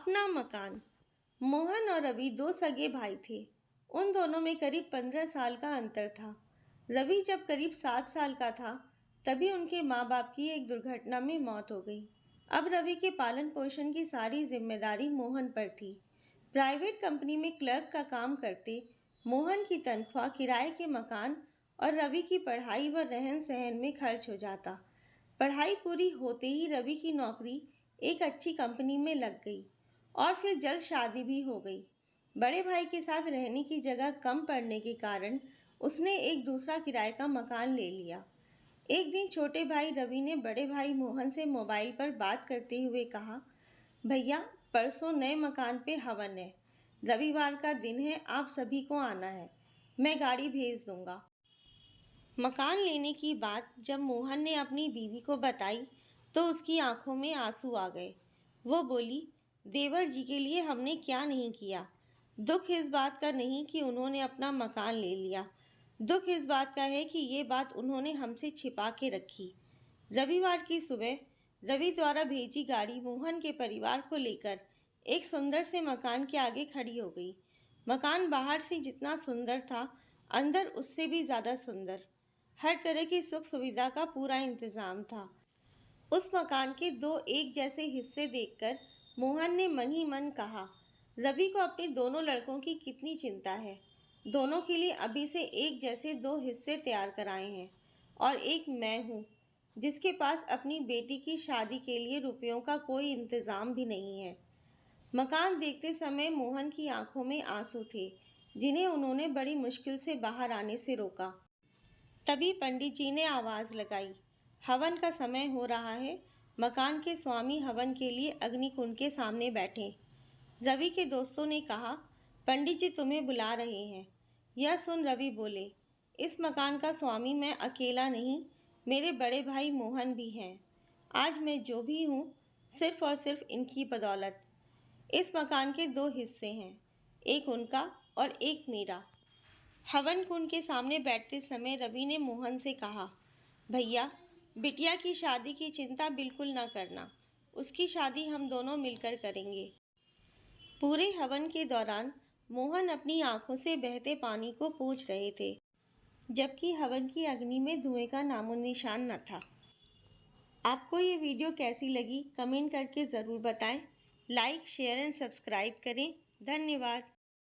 अपना मकान। मोहन और रवि दो सगे भाई थे। उन दोनों में करीब 15 साल का अंतर था। रवि जब करीब 7 साल का था तभी उनके माँ बाप की एक दुर्घटना में मौत हो गई। अब रवि के पालन पोषण की सारी जिम्मेदारी मोहन पर थी। प्राइवेट कंपनी में क्लर्क का काम करते मोहन की तनख्वाह किराए के मकान और रवि की पढ़ाई व रहन सहन में खर्च हो जाता। पढ़ाई पूरी होते ही रवि की नौकरी एक अच्छी कंपनी में लग गई और फिर जल्द शादी भी हो गई। बड़े भाई के साथ रहने की जगह कम पड़ने के कारण उसने एक दूसरा किराए का मकान ले लिया। एक दिन छोटे भाई रवि ने बड़े भाई मोहन से मोबाइल पर बात करते हुए कहा, भैया परसों नए मकान पे हवन है। रविवार का दिन है, आप सभी को आना है। मैं गाड़ी भेज दूंगा। मकान लेने की बात जब मोहन ने अपनी बीवी को बताई तो उसकी आंखों में आंसू आ गए। वो बोली, देवर जी के लिए हमने क्या नहीं किया। दुख इस बात का नहीं कि उन्होंने अपना मकान ले लिया, दुख इस बात का है कि ये बात उन्होंने हमसे छिपा के रखी। रविवार की सुबह रवि द्वारा भेजी गाड़ी मोहन के परिवार को लेकर एक सुंदर से मकान के आगे खड़ी हो गई। मकान बाहर से जितना सुंदर था, अंदर उससे भी ज़्यादा सुंदर। हर तरह की सुख सुविधा का पूरा इंतजाम था। उस मकान के दो एक जैसे हिस्से देखकर मोहन ने मन ही मन कहा, रवि को अपने दोनों लड़कों की कितनी चिंता है। दोनों के लिए अभी से एक जैसे दो हिस्से तैयार कराए हैं और एक मैं हूँ जिसके पास अपनी बेटी की शादी के लिए रुपयों का कोई इंतज़ाम भी नहीं है। मकान देखते समय मोहन की आंखों में आंसू थे, जिन्हें उन्होंने बड़ी मुश्किल से बाहर आने से रोका। तभी पंडित जी ने आवाज़ लगाई, हवन का समय हो रहा है। मकान के स्वामी हवन के लिए अग्निकुंड के सामने बैठे। रवि के दोस्तों ने कहा, पंडित जी तुम्हें बुला रहे हैं। यह सुन रवि बोले, इस मकान का स्वामी मैं अकेला नहीं, मेरे बड़े भाई मोहन भी हैं। आज मैं जो भी हूँ सिर्फ और सिर्फ इनकी बदौलत। इस मकान के दो हिस्से हैं, एक उनका और एक मेरा। हवन कुंड के सामने बैठते समय रवि ने मोहन से कहा, भैया बिटिया की शादी की चिंता बिल्कुल ना करना, उसकी शादी हम दोनों मिलकर करेंगे। पूरे हवन के दौरान मोहन अपनी आंखों से बहते पानी को पोंछ रहे थे, जबकि हवन की अग्नि में धुएं का नामो निशान न था। आपको ये वीडियो कैसी लगी कमेंट करके ज़रूर बताएं। लाइक शेयर एंड सब्सक्राइब करें। धन्यवाद।